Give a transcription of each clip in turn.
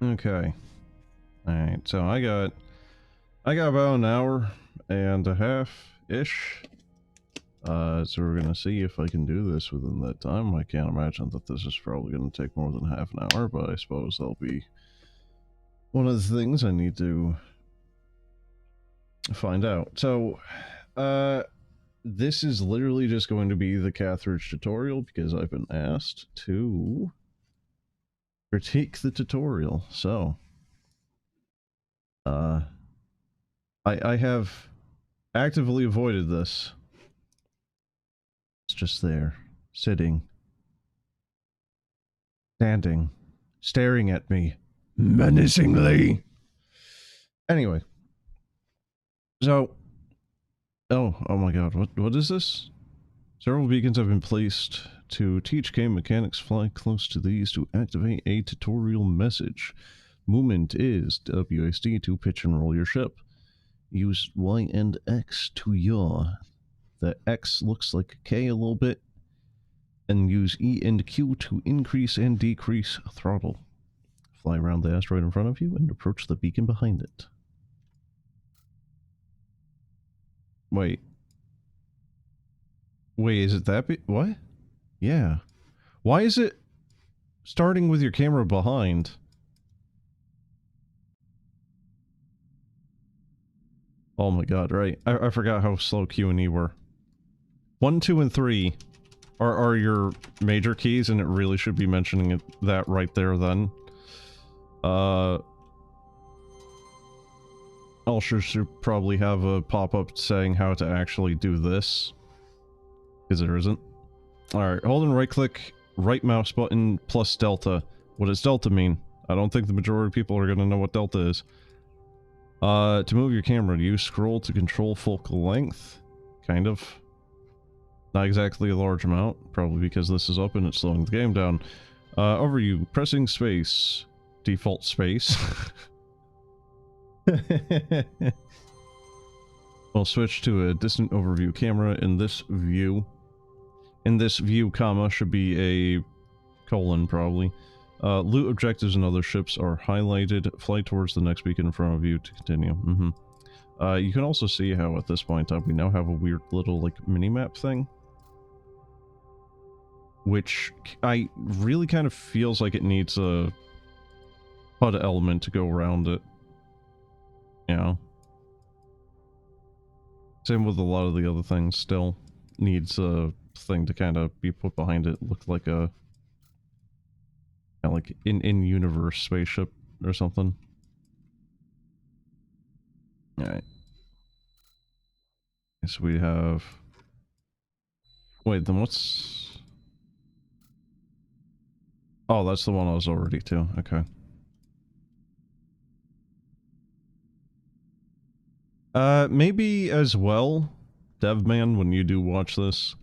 Okay. Alright, so I got about an hour and a half-ish. So we're gonna see if I can do this within that time. I can't imagine that this is probably gonna take more than half an hour, but I suppose that'll be one of the things I need to find out. So, this is literally just going to be the Catharage tutorial because I've been asked to critique the tutorial. So, I have actively avoided this. It's just there, sitting, standing, staring at me menacingly. Anyway, so, oh my god, what is this? Several beacons have been placed to teach game mechanics. Fly close to these to activate a tutorial message. Movement is WASD to pitch and roll your ship. Use Y and X to yaw. The X looks like a K a little bit. And use E and Q to increase and decrease throttle. Fly around the asteroid in front of you and approach the beacon behind it. Wait, is it that what? Yeah. Why is it starting with your camera behind? Oh my god, right. I forgot how slow Q and E were. 1, 2, and 3 are your major keys, and it really should be mentioning that right there then. Also should probably have a pop-up saying how to actually do this. Because there isn't. Alright, hold and right-click, right mouse button, plus delta. What does delta mean? I don't think the majority of people are going to know what delta is. To move your camera, use scroll to control focal length. Kind of. Not exactly a large amount, probably because this is up and it's slowing the game down. Overview, pressing space. Default space. We'll switch to a distant overview camera in this view. In this view, comma, should be a colon, probably. Loot objectives and other ships are highlighted. Fly towards the next beacon in front of you to continue. You can also see how at this point in time we now have a weird little, like, mini-map thing. Which I really kind of feels like it needs a HUD element to go around it. You know? Same with a lot of the other things, still needs a thing to kind of be put behind it, look like a like in-universe spaceship or something. Alright. So we have... Wait, then what's... Oh, that's the one I was already to. Okay. Maybe as well, Devman, when you do watch this,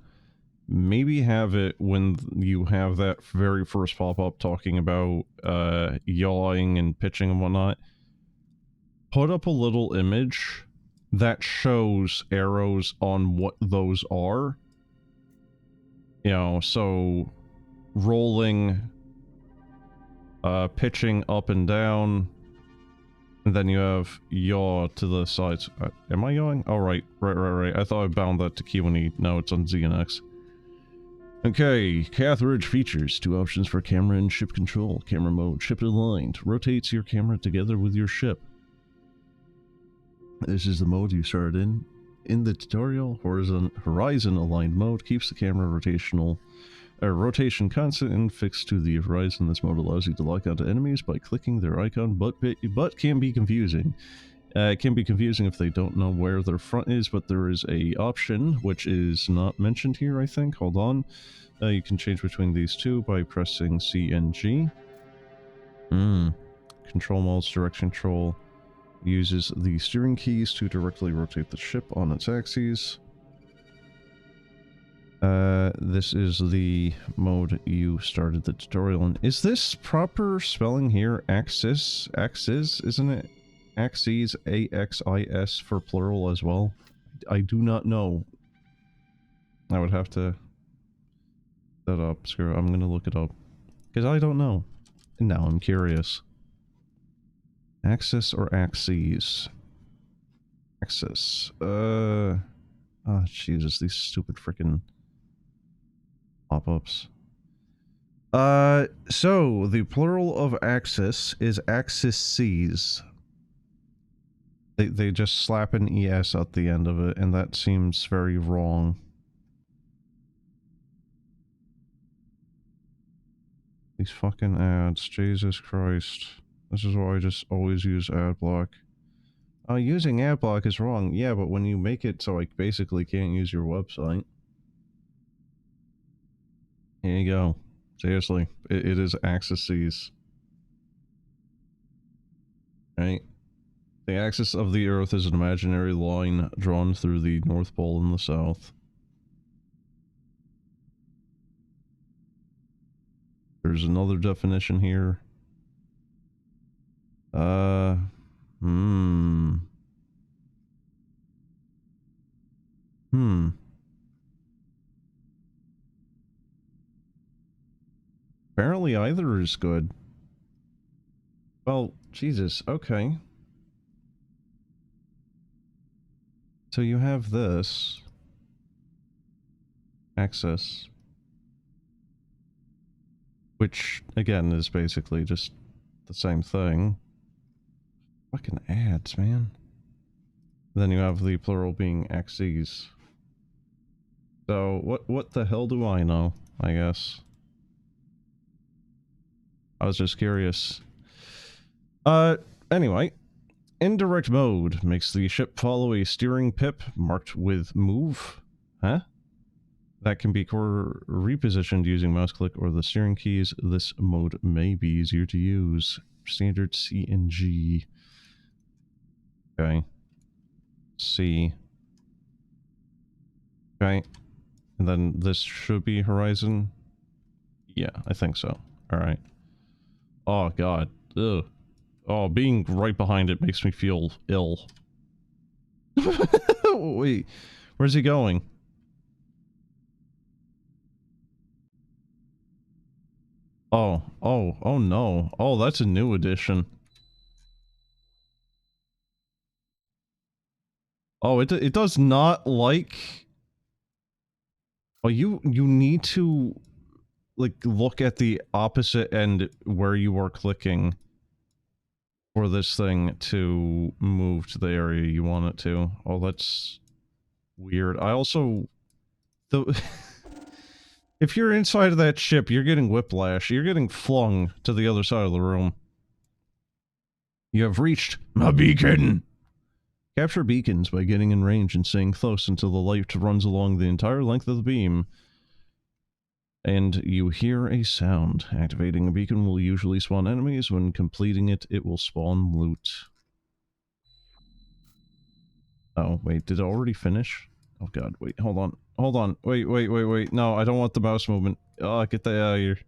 maybe have it when you have that very first pop-up talking about, yawing and pitching and whatnot. Put up a little image that shows arrows on what those are. You know, so rolling, pitching up and down, and then you have yaw to the sides. Am I yawing? Oh, right. I thought I bound that to Q and E. No, it's on Z and X. Okay, Catharage features 2 options for camera and ship control. Camera mode, ship aligned, rotates your camera together with your ship. This is the mode you started in. In the tutorial, horizon aligned mode keeps the camera rotation constant and fixed to the horizon. This mode allows you to lock onto enemies by clicking their icon, but can be confusing. It can be confusing if they don't know where their front is, but there is a option which is not mentioned here, I think. Hold on. You can change between these two by pressing C and G. Control modes, direction control. Uses the steering keys to directly rotate the ship on its axes. This is the mode you started the tutorial in. Is this proper spelling here? Axis? Axis, isn't it? Axes, A-X-I-S for plural as well? I do not know. I would have to... that up. Screw it, I'm gonna look it up. Because I don't know. And now I'm curious. Axis or axes? Axis. Oh, Jesus, these stupid frickin' pop-ups. So, the plural of axis is axes. They just slap an ES at the end of it, and that seems very wrong. These fucking ads, Jesus Christ. This is why I just always use ad block. Using ad block is wrong. Yeah, but when you make it so I basically can't use your website. Here you go. Seriously, it is axes. Right? The axis of the Earth is an imaginary line drawn through the North Pole and the South. There's another definition here. Apparently either is good. Well, Jesus, okay. So you have this. Axis. Which, again, is basically just the same thing. Fucking ads, man. Then you have the plural being axes. So, what the hell do I know, I guess? I was just curious. Anyway. Indirect mode makes the ship follow a steering pip marked with move. Huh? That can be repositioned using mouse click or the steering keys. This mode may be easier to use. Standard C and G. Okay. C. Okay. And then this should be horizon. Yeah, I think so. Alright. Oh, God. Ugh. Oh, being right behind it makes me feel ill. Wait. Where's he going? Oh no. Oh, that's a new addition. Oh, it does not like... Oh, you need to, like, look at the opposite end where you are clicking for this thing to move to the area you want it to. Oh, that's weird. I also... If you're inside of that ship, you're getting whiplash. You're getting flung to the other side of the room. You have reached my beacon! Capture beacons by getting in range and staying close until the light runs along the entire length of the beam. And you hear a sound. Activating a beacon will usually spawn enemies. When completing it, it will spawn loot. Oh, wait, did it already finish? Oh god, wait, hold on. Hold on. Wait. No, I don't want the mouse movement. Oh, get that out of here.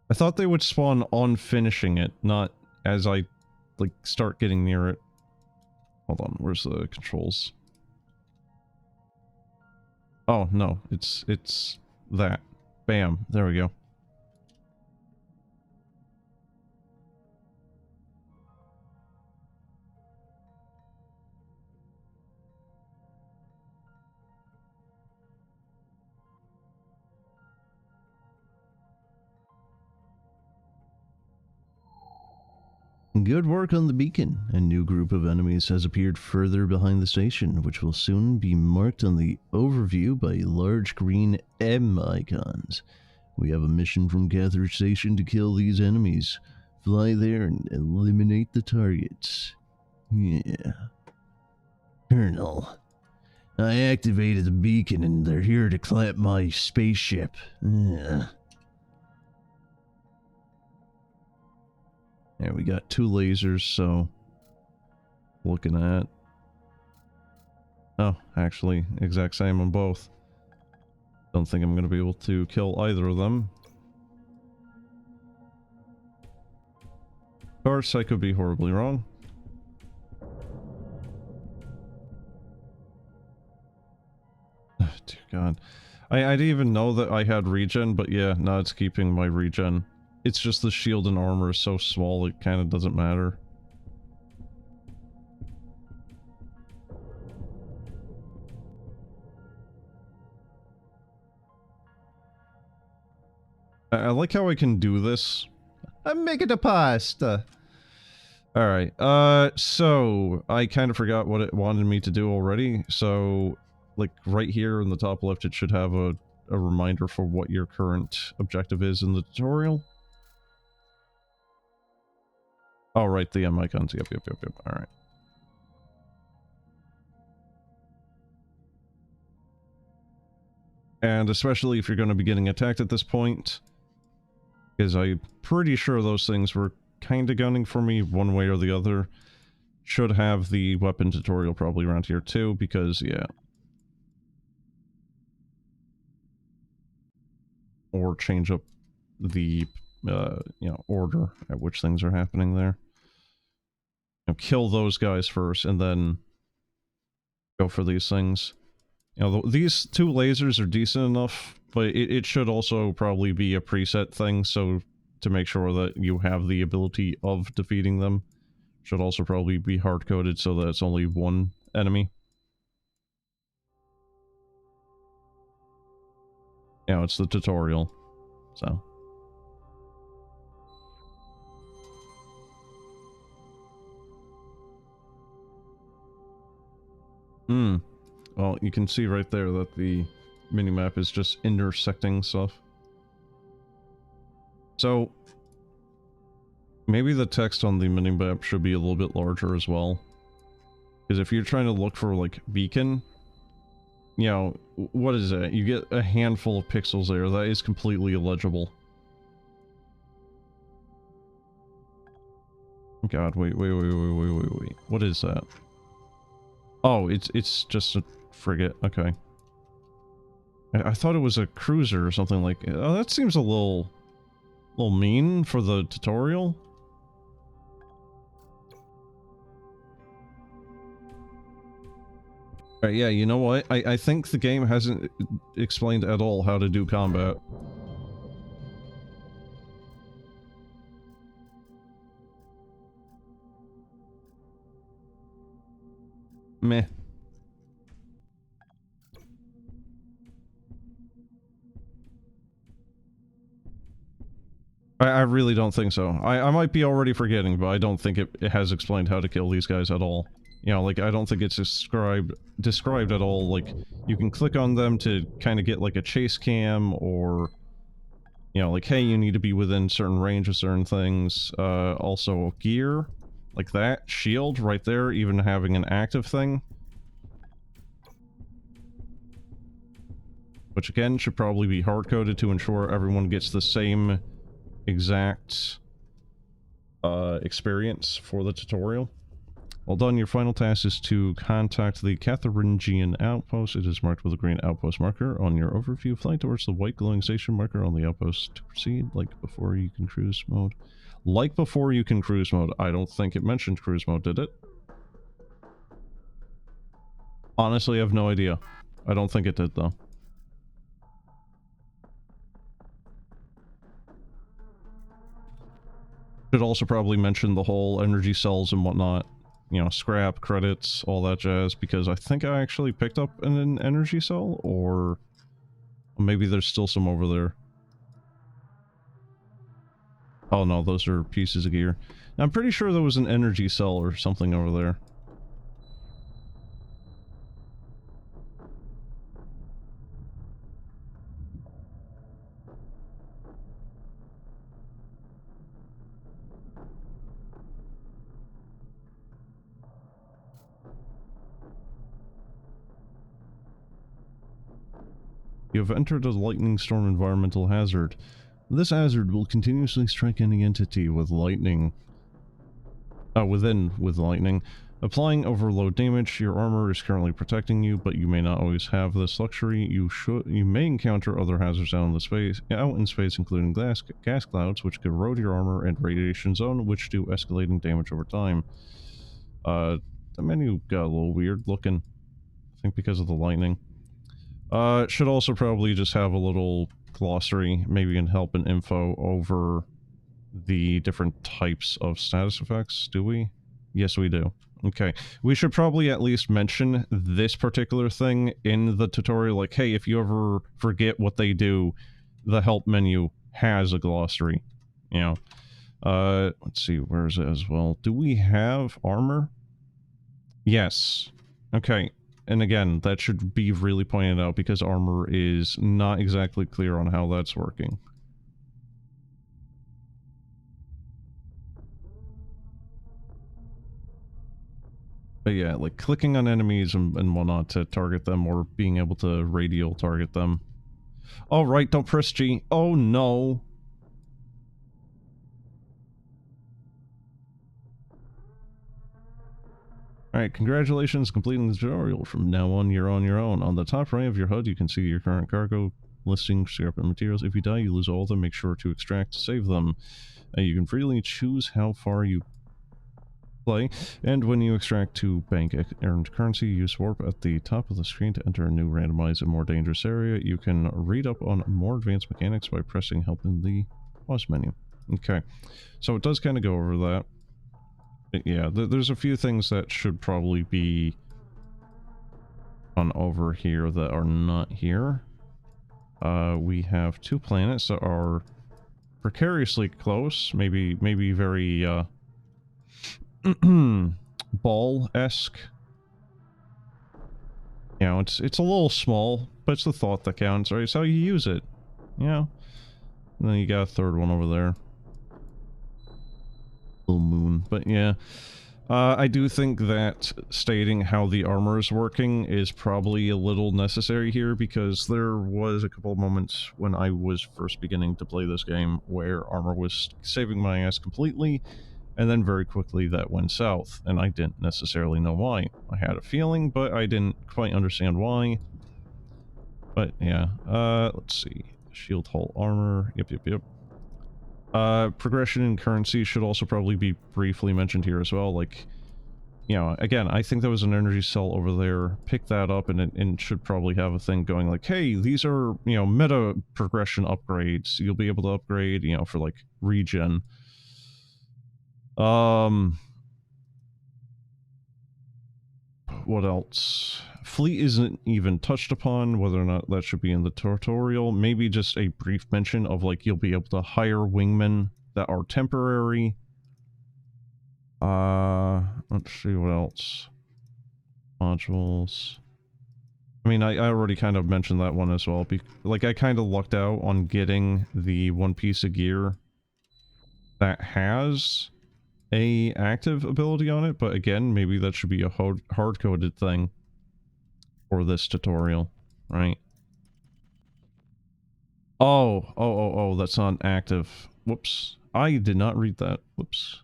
I thought they would spawn on finishing it, not as I, like, start getting near it. Hold on, where's the controls? Oh, no, it's that. Bam, there we go. Good work on the beacon. A new group of enemies has appeared further behind the station, which will soon be marked on the overview by large green M icons. We have a mission from Catharage Station to kill these enemies. Fly there and eliminate the targets. Yeah. Colonel, I activated the beacon and they're here to clamp my spaceship. Yeah. Yeah, we got 2 lasers, so... Looking at... Oh, actually, exact same on both. Don't think I'm gonna be able to kill either of them. Of course, I could be horribly wrong. Oh, dear God. I didn't even know that I had regen, but yeah, now it's keeping my regen. It's just the shield and armor is so small it kind of doesn't matter. I like how I can do this. I'm making a pasta. Alright, so I kind of forgot what it wanted me to do already, so like right here in the top left it should have a reminder for what your current objective is in the tutorial. Oh right, the M icons, yep, alright. And especially if you're going to be getting attacked at this point, because I'm pretty sure those things were kind of gunning for me one way or the other. Should have the weapon tutorial probably around here too, because, yeah. Or change up the, you know, order at which things are happening there. You know, kill those guys first, and then go for these things. You know, these two lasers are decent enough, but it should also probably be a preset thing, so to make sure that you have the ability of defeating them. Should also probably be hard-coded so that it's only one enemy. You know, it's the tutorial, so. Well, you can see right there that the minimap is just intersecting stuff. So, maybe the text on the minimap should be a little bit larger as well. Because if you're trying to look for, like, beacon, you know, what is it? You get a handful of pixels there. That is completely illegible. God, wait. What is that? Oh, it's just a frigate. Okay. I thought it was a cruiser or something like... Oh, that seems a little mean for the tutorial. Alright, yeah, you know what? I think the game hasn't explained at all how to do combat. Meh. I really don't think so. I might be already forgetting, but I don't think it has explained how to kill these guys at all. You know, like, I don't think it's described at all. Like, you can click on them to kind of get, like, a chase cam, or, you know, like, hey, you need to be within certain range of certain things. Also, gear, like that. Shield, right there, even having an active thing. Which, again, should probably be hard-coded to ensure everyone gets the same exact experience for the tutorial. Well done, your final task is to contact the Catharagian outpost. It is marked with a green outpost marker on your overview. Fly towards the white glowing station marker on the outpost to proceed, like before you can cruise mode. Like before you can cruise mode. I don't think it mentioned cruise mode, did it? Honestly, I have no idea. I don't think it did, though. Should also probably mention the whole energy cells and whatnot. You know, scrap, credits, all that jazz, because I think I actually picked up an energy cell, or maybe there's still some over there. Oh no, those are pieces of gear. I'm pretty sure there was an energy cell or something over there. You have entered a lightning storm environmental hazard. This hazard will continuously strike any entity with lightning. With lightning. Applying overload damage. Your armor is currently protecting you, but you may not always have this luxury. You may encounter other hazards out in space, including gas clouds, which could erode your armor, and radiation zone, which do escalating damage over time. The menu got a little weird looking. I think because of the lightning. It should also probably just have a little glossary, maybe in help and info over the different types of status effects, do we? Yes, we do. Okay. We should probably at least mention this particular thing in the tutorial, like, hey, if you ever forget what they do, the help menu has a glossary, you know. Let's see, where is it as well? Do we have armor? Yes. Okay. And again, that should be really pointed out because armor is not exactly clear on how that's working. But yeah, like clicking on enemies and whatnot to target them or being able to radial target them. Oh, right, don't press G. Oh, no. Alright, congratulations completing the tutorial. From now on your own. On the top right of your HUD, you can see your current cargo listing, scrap and materials. If you die, you lose all of them. Make sure to extract to save them. You can freely choose how far you play, and when you extract to bank earned currency, use warp at the top of the screen to enter a new randomized and more dangerous area. You can read up on more advanced mechanics by pressing help in the pause menu. Okay, so it does kind of go over that. But yeah, there's a few things that should probably be on over here that are not here. We have two planets that are precariously close, maybe very ball-esque. You know, it's a little small, but it's the thought that counts, right? It's how you use it, you know? And then you got a third one over there. Little moon, but yeah. I do think that stating how the armor is working is probably a little necessary here, because there was a couple of moments when I was first beginning to play this game where armor was saving my ass completely, and then very quickly that went south, and I didn't necessarily know why. I had a feeling, but I didn't quite understand why. But yeah, let's see. Shield hull armor, yep. Progression in currency should also probably be briefly mentioned here as well, like, you know, again, I think there was an energy cell over there, pick that up, and it should probably have a thing going like, hey, these are, you know, meta progression upgrades, you'll be able to upgrade, you know, for like regen. What else? Fleet isn't even touched upon, whether or not that should be in the tutorial. Maybe just a brief mention of, like, you'll be able to hire wingmen that are temporary. Let's see what else. Modules. I mean, I already kind of mentioned that one as well. Like, I kind of lucked out on getting the one piece of gear that has a active ability on it, but again, maybe that should be a hard-coded thing for this tutorial, right? Oh, that's not active. Whoops. I did not read that. Whoops.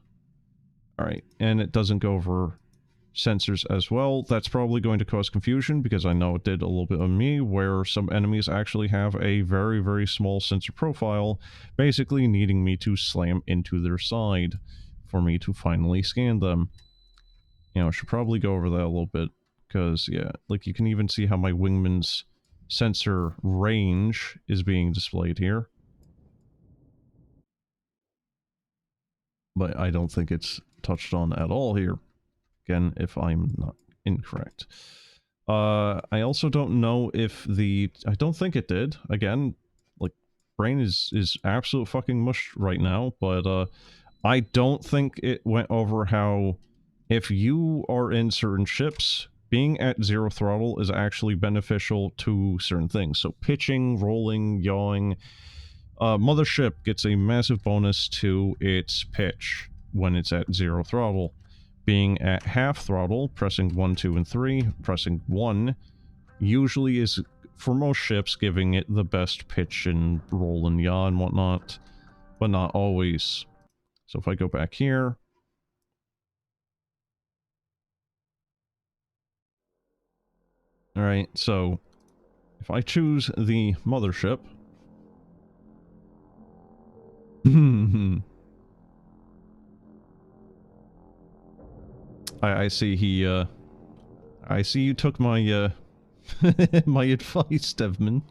Alright, and it doesn't go over sensors as well. That's probably going to cause confusion, because I know it did a little bit on me, where some enemies actually have a very, very small sensor profile, basically needing me to slam into their side for me to finally scan them. You know, I should probably go over that a little bit, because, yeah, like, you can even see how my wingman's sensor range is being displayed here. But I don't think it's touched on at all here. Again, if I'm not incorrect. I also don't know if I don't think it did. Again, like, brain is absolute fucking mush right now, but, I don't think it went over how, if you are in certain ships, being at 0 throttle is actually beneficial to certain things. So pitching, rolling, yawing. Mothership gets a massive bonus to its pitch when it's at 0 throttle. Being at half throttle, pressing 1, 2, and 3, pressing 1 usually is, for most ships, giving it the best pitch and roll and yaw and whatnot, but not always. So if I go back here, alright, so if I choose the mothership, I see I see you took my, my advice, Devman.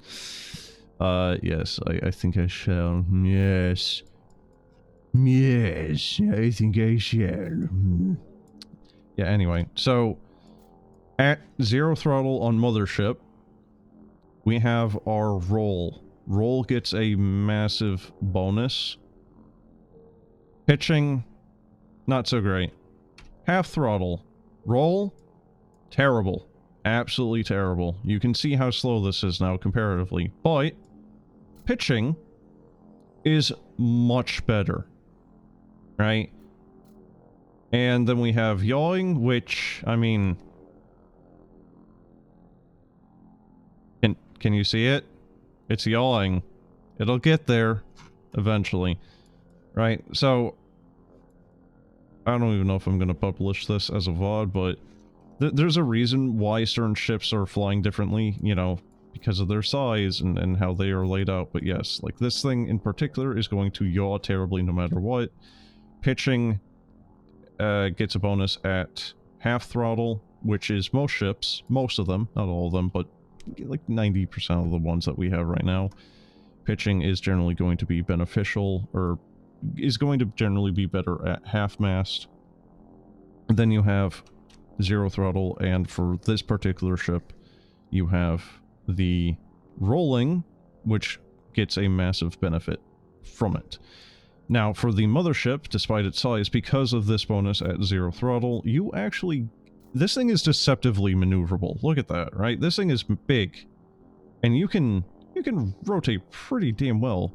Yes, I think I shall. Yes. Yes, I think I shall. Yeah, anyway, so at 0 throttle on Mothership, we have our roll. Roll gets a massive bonus. Pitching, not so great. Half throttle. Roll, terrible. Absolutely terrible. You can see how slow this is now comparatively. But pitching is much better. Right? And then we have yawing, which, I mean... Can you see it? It's yawing. It'll get there eventually. Right? So, I don't even know if I'm going to publish this as a VOD, but there's a reason why certain ships are flying differently, you know, because of their size and how they are laid out. But yes, like this thing in particular is going to yaw terribly no matter what. Pitching gets a bonus at half throttle, which is most ships, most of them, not all of them, but like 90% of the ones that we have right now. Pitching is generally going to be beneficial, or is going to generally be better at half mast. Then you have 0 throttle, and for this particular ship, you have the rolling, which gets a massive benefit from it. Now, for the Mothership, despite its size, because of this bonus at 0 throttle, you actually... This thing is deceptively maneuverable. Look at that, right? This thing is big, and you can rotate pretty damn well,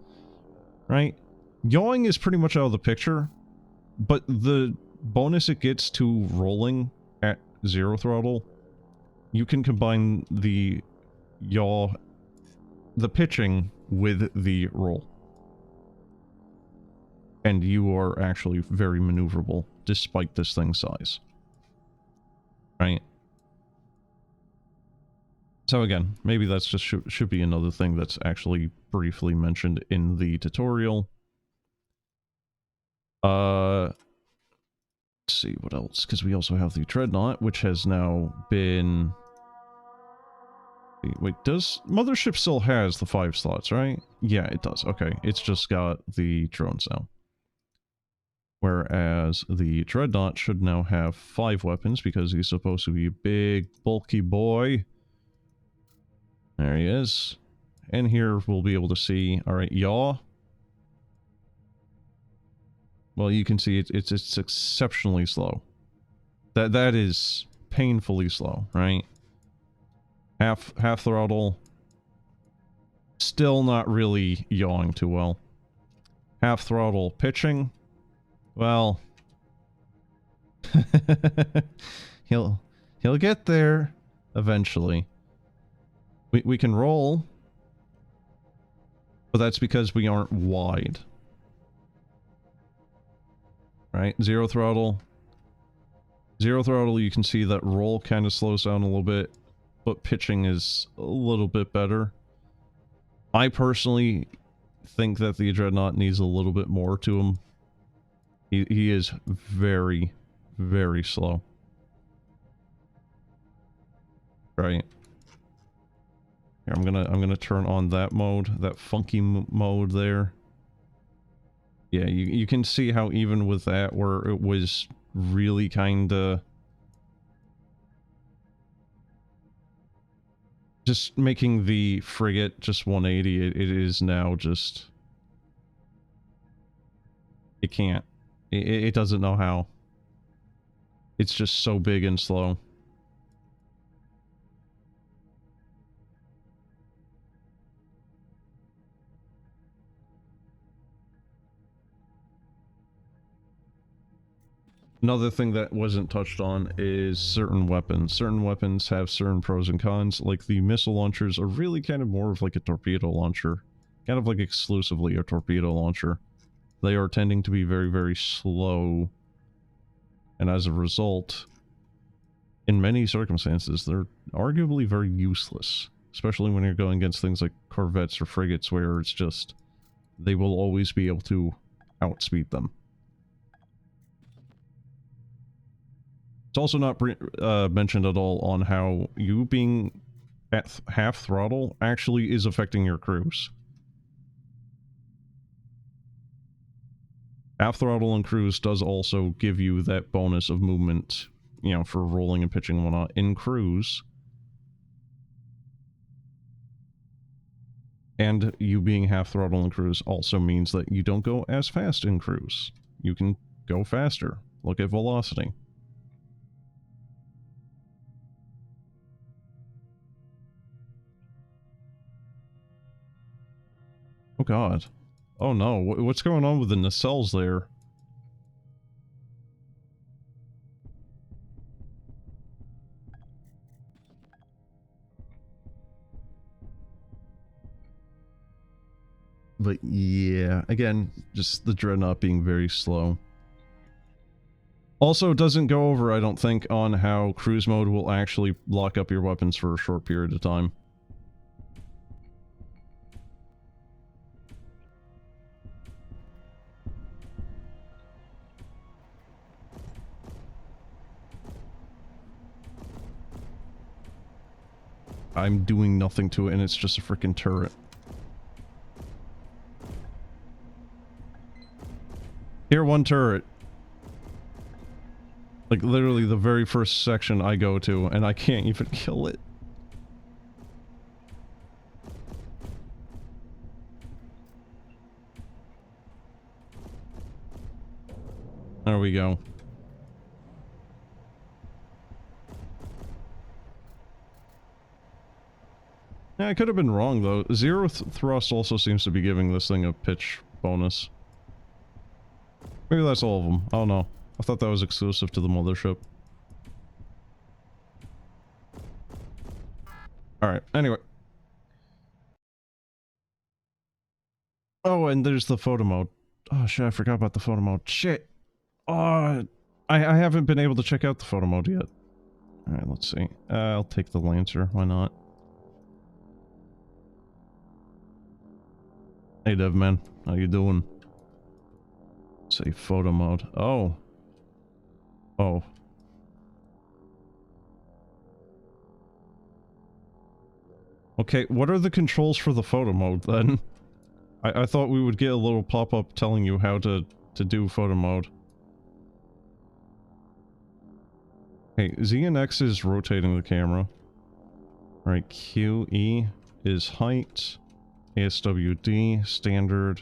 right? Yawing is pretty much out of the picture, but the bonus it gets to rolling at 0 throttle, you can combine the yaw, the pitching with the roll. And you are actually very maneuverable, despite this thing's size. Right? So again, maybe that's just should be another thing that's actually briefly mentioned in the tutorial. Let's see what else, because we also have the Dreadnought, which has now been... Wait, does Mothership still has the 5 slots, right? Yeah, it does. Okay, it's just got the drones now. Whereas the Dreadnought should now have 5 weapons because he's supposed to be a big, bulky boy. There he is. And here we'll be able to see, alright, yaw. Well, you can see it's exceptionally slow. That is painfully slow, right? Half throttle. Still not really yawing too well. Half throttle pitching. Well, he'll get there eventually. We can roll, but that's because we aren't wide. Right? 0 throttle. 0 throttle, you can see that roll kind of slows down a little bit, but pitching is a little bit better. I personally think that the Dreadnought needs a little bit more to him. He is very, very slow. Right. Here, I'm gonna turn on that mode, that funky mode there. Yeah, you can see how even with that, where it was really kinda just making the frigate just 180, it is now just... It can't. It doesn't know how. It's just so big and slow. Another thing that wasn't touched on is certain weapons. Certain weapons have certain pros and cons, like the missile launchers are really kind of more of like a torpedo launcher. Kind of like exclusively a torpedo launcher. They are tending to be very, very slow. And as a result, in many circumstances, they're arguably very useless. Especially when you're going against things like corvettes or frigates, where it's just... they will always be able to outspeed them. It's also not mentioned at all on how you being at half throttle actually is affecting your crews. Half throttle and cruise does also give you that bonus of movement, you know, for rolling and pitching and whatnot in cruise. And you being half throttle in cruise also means that you don't go as fast in cruise. You can go faster. Look at velocity. Oh god. Oh no, what's going on with the nacelles there? But yeah, again, just the Dreadnought being very slow. Also, it doesn't go over, I don't think, on how cruise mode will actually lock up your weapons for a short period of time. I'm doing nothing to it and it's just a freaking turret. Tier 1 turret. Like, literally the very first section I go to, and I can't even kill it. There we go. Yeah, I could have been wrong, though. Zero thrust also seems to be giving this thing a pitch bonus. Maybe that's all of them. I don't know. I thought that was exclusive to the mothership. Alright, anyway. Oh, and there's the photo mode. Oh shit, I forgot about the photo mode. Shit! Oh, I haven't been able to check out the photo mode yet. Alright, let's see. I'll take the Lancer, why not? Hey Devman, how you doing? Say photo mode. Oh. Oh. Okay, what are the controls for the photo mode then? I thought we would get a little pop-up telling you how to do photo mode. Hey, Z and X is rotating the camera. Alright, QE is height. ASWD, standard.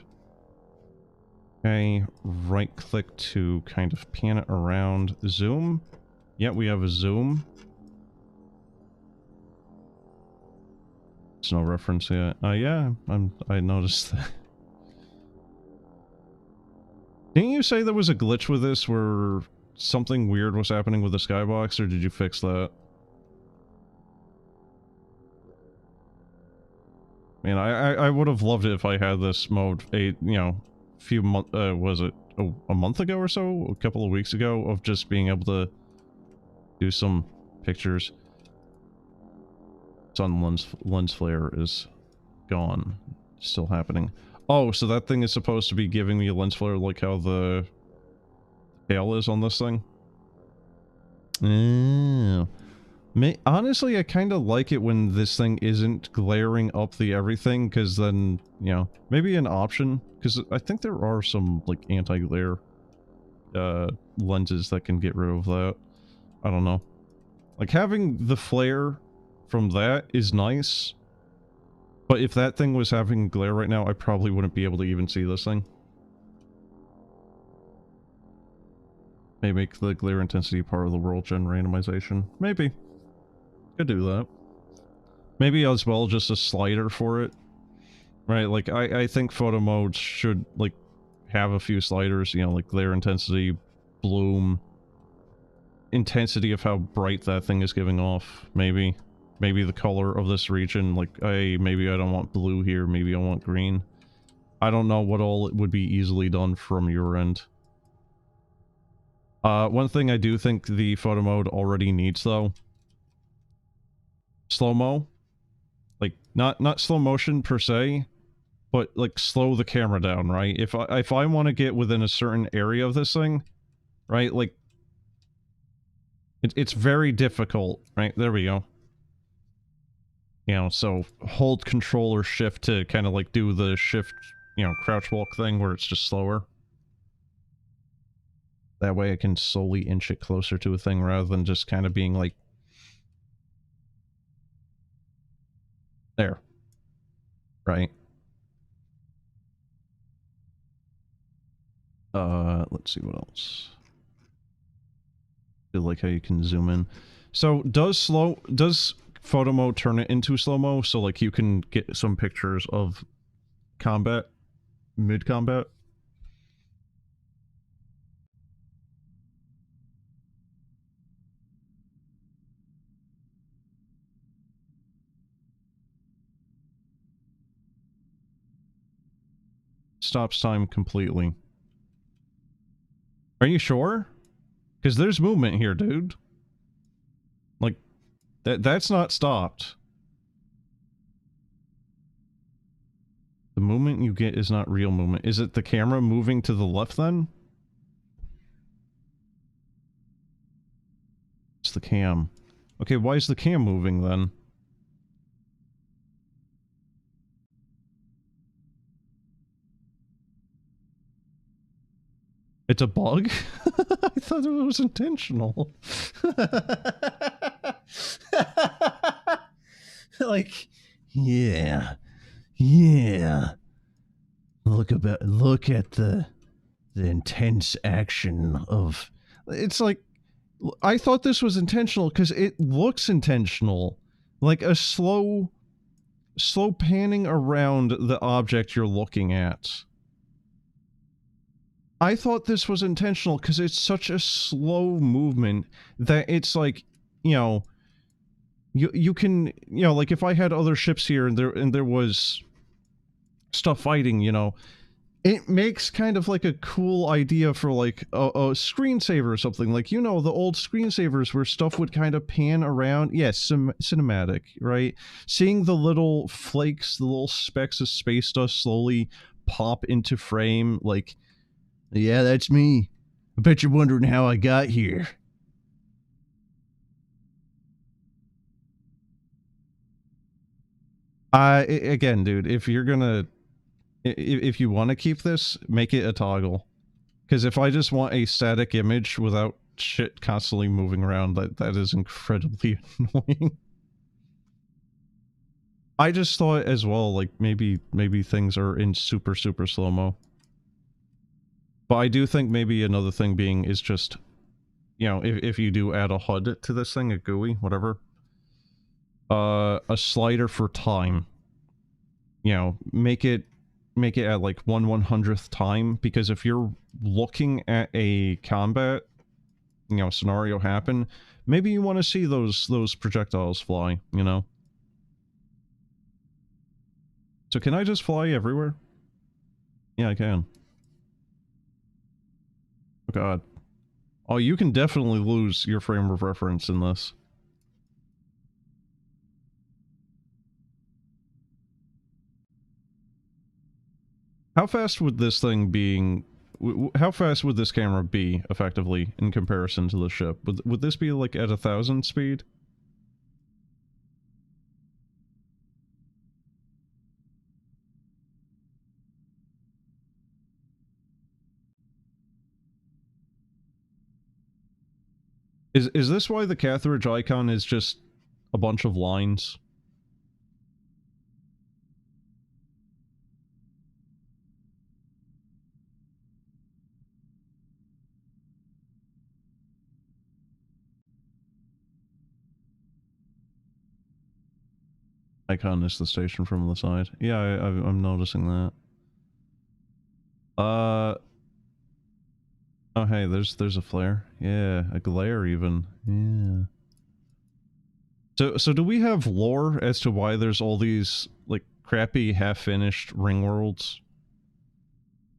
Okay, right click to kind of pan it around. Zoom? Yeah, we have a zoom. There's no reference yet. Yeah, I noticed that. Didn't you say there was a glitch with this where something weird was happening with the skybox, or did you fix that? Man, I would have loved it if I had this mode few months, was it a month ago or so? A couple of weeks ago, of just being able to do some pictures. Sun lens flare is gone. Still happening. Oh, so that thing is supposed to be giving me a lens flare like how the tail is on this thing? Oh. Honestly, I kind of like it when this thing isn't glaring up the everything, because then, you know, maybe an option, because I think there are some, like, anti-glare lenses that can get rid of that. I don't know. Like, having the flare from that is nice, but if that thing was having glare right now, I probably wouldn't be able to even see this thing. Maybe make the glare intensity part of the world gen randomization. Maybe. Could do that. Maybe as well just a slider for it. Right, like, I think photo modes should, like, have a few sliders, you know, like glare intensity, bloom, intensity of how bright that thing is giving off, maybe. Maybe the color of this region, like, maybe I don't want blue here, maybe I want green. I don't know what all it would be easily done from your end. One thing I do think the photo mode already needs, though, slow-mo. Like, not slow motion per se, but, like, slow the camera down, right? If I want to get within a certain area of this thing, right, like, it's very difficult, right? There we go. You know, so hold control or shift to kind of, like, do the shift, you know, crouch walk thing where it's just slower. That way I can slowly inch it closer to a thing rather than just kind of being like... There. Right. Let's see what else. I feel like how you can zoom in. So, does photo mode turn it into slow-mo so, like, you can get some pictures of combat? Mid-combat? Stops time completely. Are you sure? Because there's movement here, dude. Like, that's not stopped. The movement you get is not real movement. Is it the camera moving to the left, then? It's the cam. Okay, why is the cam moving, then? It's a bug? I thought it was intentional. Like, yeah. Yeah. Look at the intense action of... It's like... I thought this was intentional because it looks intentional. Like a slow panning around the object you're looking at. I thought this was intentional because it's such a slow movement that it's like, you know, you can, you know, like if I had other ships here and there was stuff fighting, you know, it makes kind of like a cool idea for like a screensaver or something. Like, you know, the old screensavers where stuff would kind of pan around. Yes, cinematic, right? Seeing the little flakes, the little specks of space dust slowly pop into frame, like, yeah, that's me. I bet you're wondering how I got here. Again, dude, if you're gonna... If you want to keep this, make it a toggle. Because if I just want a static image without shit constantly moving around, that is incredibly annoying. I just thought as well, like, maybe things are in super slow-mo. But I do think maybe another thing being is just, you know, if you do add a HUD to this thing, a GUI, whatever, a slider for time. You know, make it at like 1/100th time, because if you're looking at a combat, you know, scenario happen, maybe you want to see those projectiles fly, you know? So can I just fly everywhere? Yeah, I can. Oh god. Oh, you can definitely lose your frame of reference in this. How fast would this thing being... How fast would this camera be, effectively, in comparison to the ship? Would this be, like, at 1,000 speed? Is this why the Catharage icon is just a bunch of lines? Icon is the station from the side. Yeah, I'm noticing that. Oh hey, there's a flare. Yeah, a glare even. Yeah. So do we have lore as to why there's all these, like, crappy, half-finished ring worlds?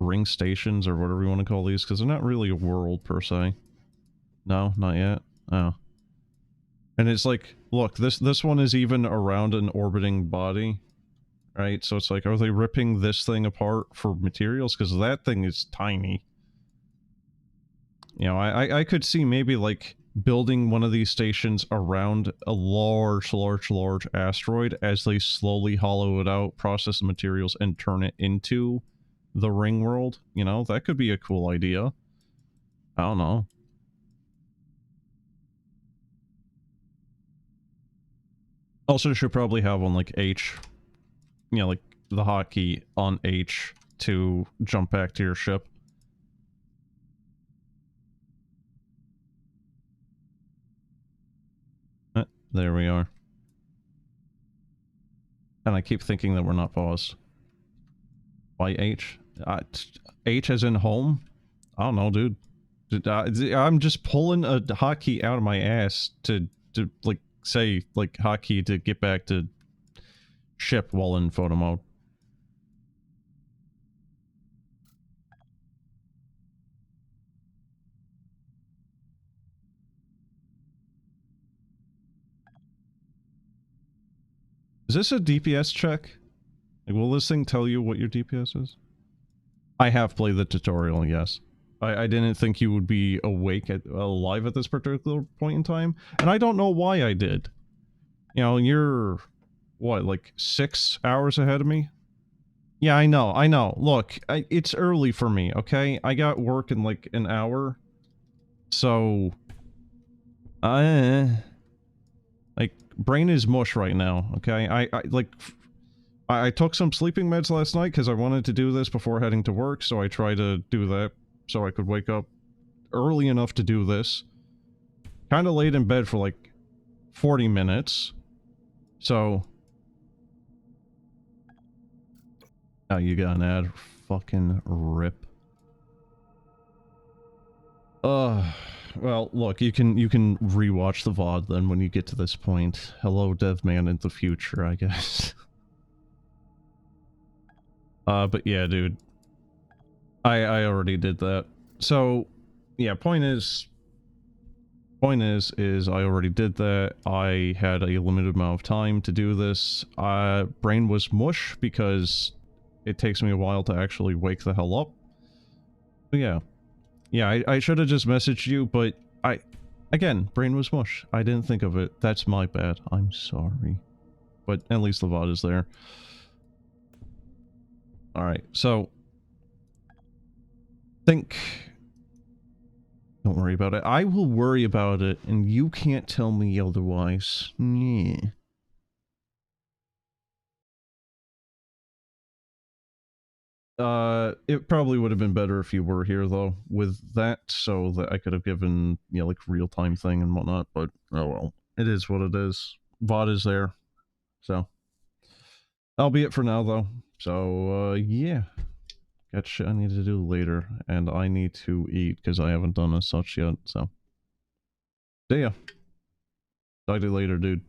Ring stations, or whatever you want to call these, because they're not really a world, per se. No, not yet? Oh. And it's like, look, this one is even around an orbiting body, right? So it's like, are they ripping this thing apart for materials? Because that thing is tiny. You know, I could see maybe, like, building one of these stations around a large asteroid as they slowly hollow it out, process the materials, and turn it into the ring world. You know, that could be a cool idea. I don't know. Also should probably have on like H, you know, like the hotkey on H to jump back to your ship. There we are. And I keep thinking that we're not paused. Why H? H as in home? I don't know, dude. I'm just pulling a hotkey out of my ass to like, say, like, hotkey to get back to ship while in photo mode. Is this a DPS check? Like, will this thing tell you what your DPS is? I have played the tutorial, yes. I didn't think you would be alive at this particular point in time, and I don't know why I did. You know, you're, what, like 6 hours ahead of me? Yeah, I know. Look, it's early for me, okay? I got work in like an hour, so... like, brain is mush right now, okay? I took some sleeping meds last night because I wanted to do this before heading to work, so I tried to do that so I could wake up early enough to do this. Kind of laid in bed for like 40 minutes, so... Oh, you got an ad? Fucking rip. Well, look, you can rewatch the VOD then when you get to this point. Hello, Devman in the future, I guess. But yeah, dude. I already did that. So, yeah, point is I already did that. I had a limited amount of time to do this. Brain was mush because it takes me a while to actually wake the hell up. But yeah. Yeah, I should have just messaged you, but again, brain was mush. I didn't think of it. That's my bad. I'm sorry. But at least the VOD is there. Alright, so... Don't worry about it. I will worry about it, and you can't tell me otherwise. Yeah. It probably would have been better if you were here, though, with that, so that I could have given, you know, like, real-time thing and whatnot, but, oh well. It is what it is. VOD is there, so. That'll be it for now, though. So, yeah. Got shit I need to do later, and I need to eat, because I haven't done as such yet, so. See ya. Talk to you later, dude.